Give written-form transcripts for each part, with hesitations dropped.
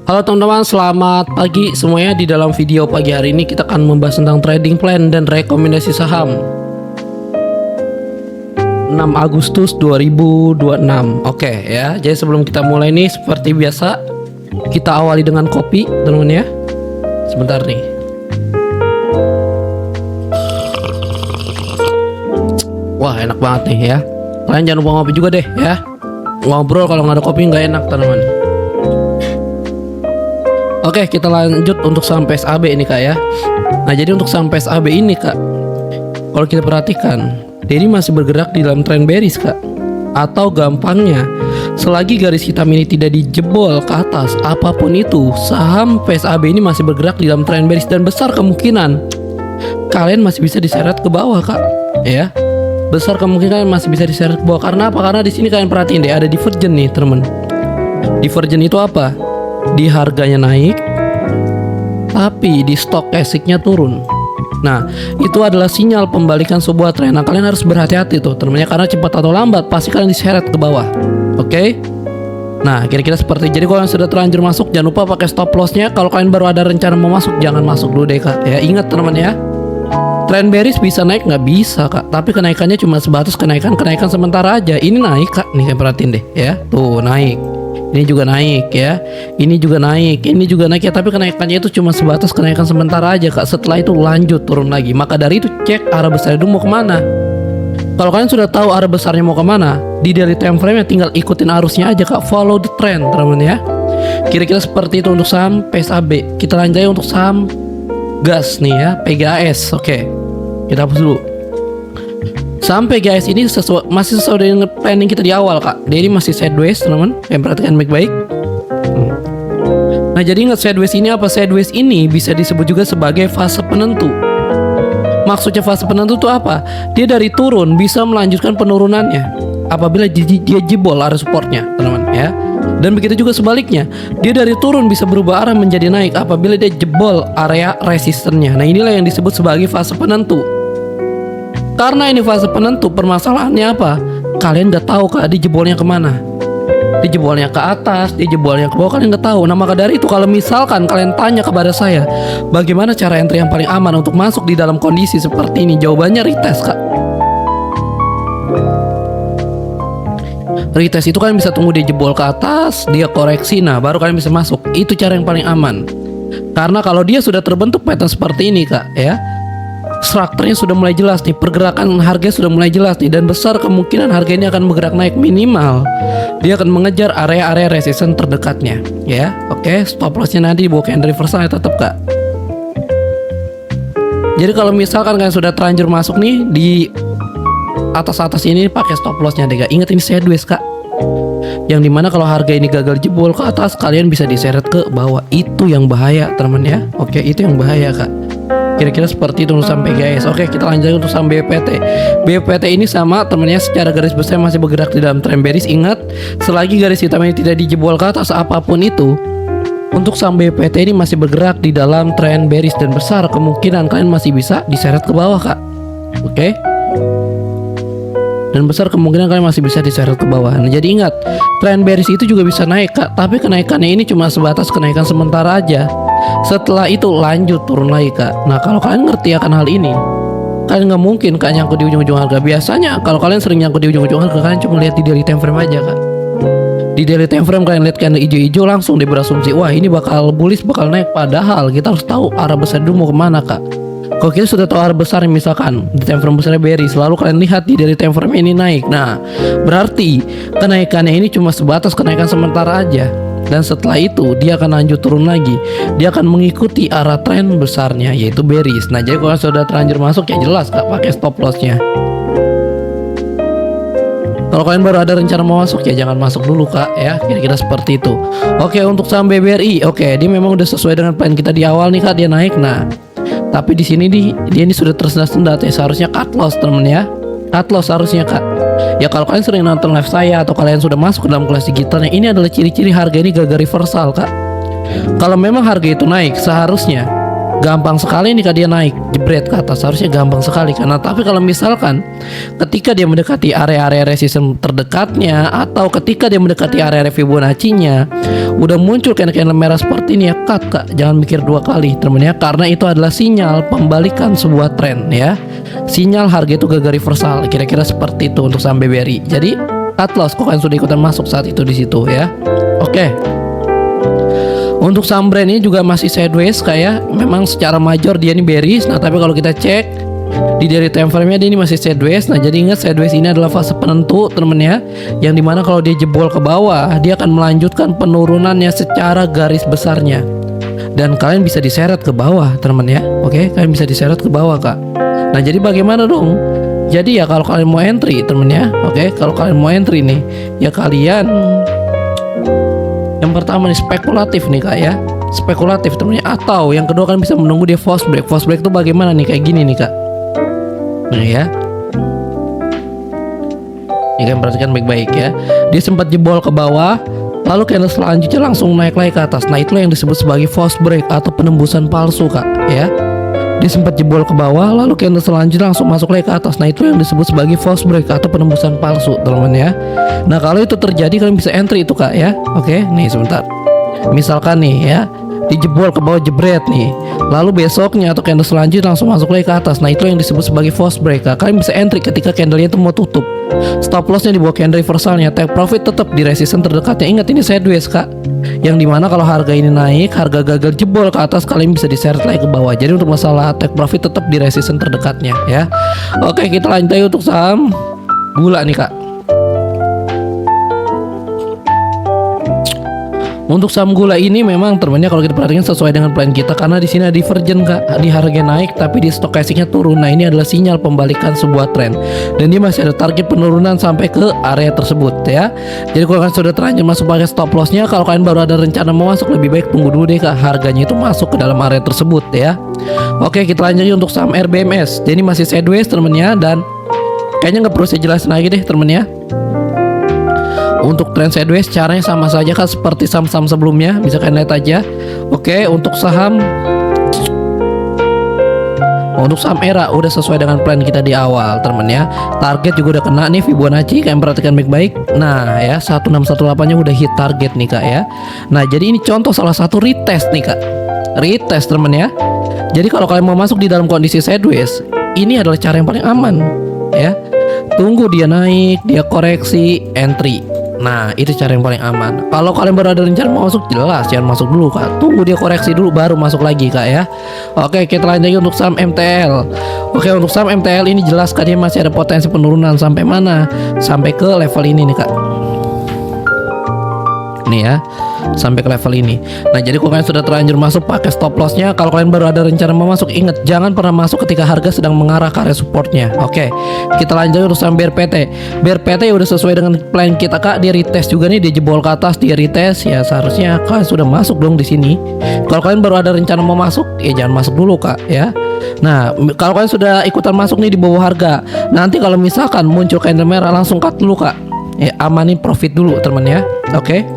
Halo teman-teman, selamat pagi semuanya. Di dalam video pagi hari ini kita akan membahas tentang trading plan dan rekomendasi saham 6 Agustus 2026. Oke ya, jadi sebelum kita mulai nih, seperti biasa kita awali dengan kopi teman-teman ya. Sebentar nih. Wah, enak banget nih ya. Kalian jangan lupa ngopi juga deh ya. Ngobrol kalau nggak ada kopi nggak enak teman-teman. Oke, kita lanjut untuk saham PSAB ini kak ya. Nah, jadi untuk saham PSAB ini kak, kalau kita perhatikan, dia ini masih bergerak di dalam trend bearish kak. Atau gampangnya, selagi garis hitam ini tidak dijebol ke atas, apapun itu, saham PSAB ini masih bergerak di dalam trend bearish dan besar kemungkinan kalian masih bisa diseret ke bawah kak, ya. Besar kemungkinan masih bisa diseret ke bawah. Karena apa? Karena di sini kalian perhatiin deh, ada divergen nih teman. Divergen itu apa? Di harganya naik, tapi di stok cash-nya turun. Nah, itu adalah sinyal pembalikan sebuah tren. Nah, kalian harus berhati-hati tuh teman-teman, karena cepat atau lambat pasti kalian diseret ke bawah. Oke? Nah, kira-kira seperti. Jadi kalau kalian sudah terlanjur masuk, jangan lupa pakai stop loss-nya. Kalau kalian baru ada rencana mau masuk, jangan masuk dulu deh kak. Ya, ingat teman-teman ya. Tren bearish bisa naik nggak bisa kak, tapi kenaikannya cuma sebatas kenaikan sementara aja. Ini naik kak, nih kalian perhatiin deh ya. Tuh naik. Ini juga naik ya. Ini juga naik. Ini juga naik ya. Tapi kenaikannya itu cuma sebatas kenaikan sementara aja kak. Setelah itu lanjut turun lagi. Maka dari itu cek arah besar itu mau kemana. Kalau kalian sudah tahu arah besarnya mau kemana, di daily time frame nya tinggal ikutin arusnya aja kak. Follow the trend teman-teman ya. Kira-kira seperti itu untuk saham PSAB. Kita lanjut untuk saham gas nih ya, PGAS. Oke, kita hapus dulu. Sampai guys, ini masih sesuai dengan planning kita di awal kak. Dia ini masih sideways teman-teman. Yang perhatikan baik-baik. Nah, jadi ingat sideways ini apa? Sideways ini bisa disebut juga sebagai fase penentu. Maksudnya fase penentu itu apa? Dia dari turun bisa melanjutkan penurunannya apabila dia jebol area supportnya teman-teman ya. Dan begitu juga sebaliknya, dia dari turun bisa berubah arah menjadi naik apabila dia jebol area resistennya. Nah, inilah yang disebut sebagai fase penentu. Karena ini fase penentu, permasalahannya apa? Kalian nggak tahu kak, dijebolnya kemana? Dijebolnya ke atas, dijebolnya ke bawah, kalian nggak tahu. Nah, maka dari itu kalau misalkan kalian tanya kepada saya, bagaimana cara entry yang paling aman untuk masuk di dalam kondisi seperti ini? Jawabannya retest kak. Retest itu kalian bisa tunggu dia jebol ke atas, dia koreksi, nah baru kalian bisa masuk. Itu cara yang paling aman. Karena kalau dia sudah terbentuk pattern seperti ini kak ya, strukturnya sudah mulai jelas nih, pergerakan harga sudah mulai jelas nih, dan besar kemungkinan harga ini akan bergerak naik. Minimal dia akan mengejar area-area resistance terdekatnya ya. Oke, stop lossnya nanti di bawah candle reversal ya tetap kak. Jadi kalau misalkan kalian sudah terlanjur masuk nih di atas ini, pakai stop lossnya deh kak. Ingat ini sideways kak, yang dimana kalau harga ini gagal jebol ke atas, kalian bisa diseret ke bawah. Itu yang bahaya teman ya. Oke, itu yang bahaya kak. Kira-kira seperti itu untuk sampai guys. Oke, kita lanjut untuk saham BPT. BPT ini sama temennya, secara garis besar masih bergerak di dalam trend bearish. Ingat, selagi garis hitam ini tidak dijebol ke atas apapun itu, untuk saham BPT ini masih bergerak di dalam trend bearish dan besar kemungkinan kalian masih bisa diseret ke bawah kak. Oke. Dan besar kemungkinan kalian masih bisa diseret ke bawah. Nah, jadi ingat, trend bearish itu juga bisa naik kak, tapi kenaikannya ini cuma sebatas kenaikan sementara aja. Setelah itu lanjut turun lagi kak. Nah, kalau kalian ngerti akan hal ini, kalian nggak mungkin kak nyangkut di ujung-ujung harga. Biasanya kalau kalian sering nyangkut di ujung-ujung harga, kalian cuma lihat di daily time frame aja kak. Di daily time frame kalian lihat candle hijau-hijau, langsung dia berasumsi wah ini bakal bullish, bakal naik. Padahal kita harus tahu arah besar dulu mau kemana kak. Kalau kita sudah tahu arah besar, misalkan di time frame besarnya bearish, lalu kalian lihat di dari time frame ini naik, nah berarti kenaikannya ini cuma sebatas kenaikan sementara aja. Dan setelah itu dia akan lanjut turun lagi. Dia akan mengikuti arah tren besarnya, yaitu bearish. Nah, jadi kalau sudah terlanjur masuk ya jelas kak, pakai stop lossnya. Kalau kalian baru ada rencana mau masuk ya jangan masuk dulu kak ya. Kira-kira seperti itu. Oke, untuk saham BBRI, oke, dia memang udah sesuai dengan plan kita di awal nih kak, dia naik. Nah, tapi di sini dia ini sudah tersendat-sendat ya, seharusnya cut loss temen ya. Cut loss harusnya kak. Ya kalau kalian sering nonton live saya atau kalian sudah masuk ke dalam kelas digitalnya, ini adalah ciri-ciri harga ini gagal reversal kak. Kalau memang harga itu naik, seharusnya gampang sekali nih Kak dia naik jebret ke atas, harusnya gampang sekali karena tapi kalau misalkan ketika dia mendekati area-area resistance terdekatnya atau ketika dia mendekati area Fibonacci-nya udah muncul candle merah seperti ini ya Kak, jangan mikir dua kali teman ya, karena itu adalah sinyal pembalikan sebuah tren ya, sinyal harga itu gagal reversal, kira-kira seperti itu untuk saham BBRI. Jadi cut loss kok kan sudah ikutan masuk saat itu di situ ya. Oke. Untuk saham brand ini juga masih sideways kayak memang secara major dia ini bearish. Nah, tapi kalau kita cek di daily time frame-nya dia ini masih sideways. Nah, jadi ingat sideways ini adalah fase penentu teman ya, yang dimana kalau dia jebol ke bawah dia akan melanjutkan penurunannya secara garis besarnya. Dan kalian bisa diseret ke bawah teman ya. Oke, kalian bisa diseret ke bawah Kak. Nah, jadi bagaimana dong? Jadi ya kalau kalian mau entry teman ya. Oke, kalau kalian mau entry nih ya kalian yang pertama nih spekulatif nih Kak ya, spekulatif temennya. Atau yang kedua kan bisa menunggu dia false break. False break itu bagaimana nih, kayak gini nih Kak. Nah ya, ini kan perhatikan baik-baik ya. Dia sempat jebol ke bawah, lalu candle selanjutnya langsung naik lagi ke atas. Nah itulah yang disebut sebagai false break atau penembusan palsu Kak ya. Dia sempat jebol ke bawah, lalu candle selanjutnya langsung masuk lagi ke atas. Nah itu yang disebut sebagai false break atau penembusan palsu teman-teman ya. Nah kalau itu terjadi kalian bisa entry itu Kak ya. Oke, nih sebentar. Misalkan nih ya, dijebol ke bawah jebret nih, lalu besoknya atau candle selanjutnya langsung masuk lagi ke atas. Nah itu yang disebut sebagai false break Kak. Kalian bisa entry ketika candlenya itu mau tutup. Stop lossnya di bawah candle reversalnya, take profit tetap di resistance terdekatnya. Ingat ini sideways Kak, yang dimana kalau harga ini naik, harga gagal jebol ke atas, kalian bisa diseret lagi ke bawah. Jadi untuk masalah take profit tetap di resistance terdekatnya ya. Oke, kita lanjut aja untuk saham gula nih Kak. Untuk saham gula ini memang temennya kalau kita perhatikan sesuai dengan plan kita, karena di sini ada divergen Kak, di harga naik tapi di stokastiknya turun. Nah ini adalah sinyal pembalikan sebuah tren dan dia masih ada target penurunan sampai ke area tersebut ya. Jadi kalau kalian sudah terlanjur masuk pakai stop lossnya, kalau kalian baru ada rencana mau masuk, lebih baik tunggu dulu deh Kak, harganya itu masuk ke dalam area tersebut ya. Oke, kita lanjut untuk saham RBMS. Jadi masih sideways temennya dan kayaknya nggak perlu saya jelasin lagi deh temennya. Untuk trend sideways caranya sama saja kan seperti saham-saham sebelumnya, bisa kalian lihat aja. Oke, untuk saham ERA udah sesuai dengan plan kita di awal teman ya. Target juga udah kena nih Fibonacci, kalian perhatikan baik-baik. Nah ya 1618 nya udah hit target nih Kak ya. Nah jadi ini contoh salah satu retest nih Kak, retest teman ya. Jadi kalau kalian mau masuk di dalam kondisi sideways, ini adalah cara yang paling aman ya. Tunggu dia naik, dia koreksi, entry. Nah itu cara yang paling aman. Kalau kalian baru ada rencana mau masuk, jelas jangan masuk dulu Kak, tunggu dia koreksi dulu baru masuk lagi Kak ya. Oke, kita lanjut lagi untuk saham MTL. Oke, untuk saham MTL ini jelas Kak, dia masih ada potensi penurunan sampai mana? Sampai ke level ini nih Kak. Nih ya, sampai ke level ini. Nah jadi kalau kalian sudah terlanjur masuk pakai stop lossnya, kalau kalian baru ada rencana mau masuk, ingat jangan pernah masuk ketika harga sedang mengarah ke area supportnya. Oke, kita lanjut urusan BRPT. BRPT udah sesuai dengan plan kita Kak, dia retest juga nih, dia jebol ke atas, dia retest ya, seharusnya kalian sudah masuk dong di sini. Kalau kalian baru ada rencana mau masuk, ya jangan masuk dulu Kak ya. Nah kalau kalian sudah ikutan masuk nih di bawah harga, nanti kalau misalkan muncul candle merah langsung cut dulu Kak ya, amanin profit dulu teman ya. Oke,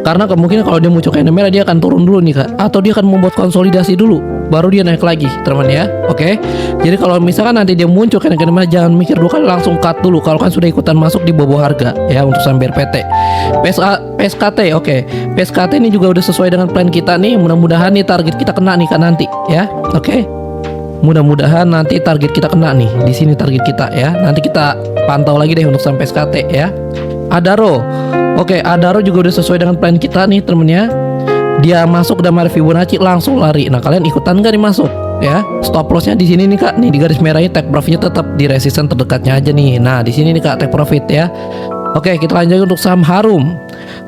karena kemungkinan kalau dia muncul candle merah dia akan turun dulu nih Kak, atau dia akan membuat konsolidasi dulu baru dia naik lagi teman ya. Oke, jadi kalau misalkan nanti dia muncul candle merah, jangan mikir dulu kan, langsung cut dulu kalau kan sudah ikutan masuk di bawah harga ya. Untuk saham BRPT. PSKT, oke, PSKT ini juga udah sesuai dengan plan kita nih, mudah-mudahan nih target kita kena nih Kak nanti ya. Oke, mudah-mudahan nanti target kita kena nih, di sini target kita ya. Nanti kita pantau lagi deh untuk saham PSKT ya. Adaro. Oke, Adaro juga udah sesuai dengan plan kita nih temennya. Dia masuk dalam area Fibonacci langsung lari. Nah kalian ikutan gak nih masuk ya? Stop lossnya di sini nih Kak, nih di garis merahnya, take profitnya tetap di resistance terdekatnya aja nih. Nah di sini nih Kak, take profit ya. Oke, kita lanjut untuk saham Harum.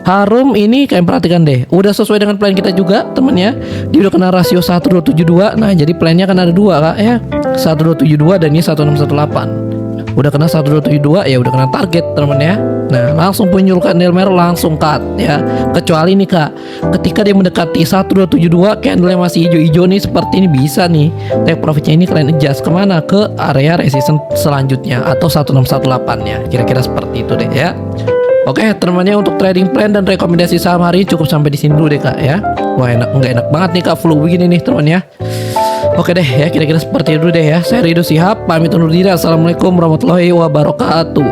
Harum ini kalian perhatikan deh, udah sesuai dengan plan kita juga temennya. Dia udah kena rasio 1272. Nah jadi plannya kan ada dua Kak ya, 1272 dan ini 1618. Udah kena 1272 ya, udah kena target temen ya. Nah langsung muncul candle merah langsung cut ya. Kecuali nih Kak, ketika dia mendekati 1272 candle masih hijau-hijau nih seperti ini, bisa nih take profitnya ini kalian adjust kemana, ke area resistance selanjutnya atau 1618 nya, kira-kira seperti itu deh ya. Oke teman-temannya, untuk trading plan dan rekomendasi saham hari ini cukup sampai di sini dulu deh Kak ya. Wah enak, nggak enak banget nih kak flu begini nih teman ya. Oke deh ya, kira-kira seperti itu deh ya. Saya Rido Sihab, pamit undur diri. Assalamualaikum warahmatullahi wabarakatuh.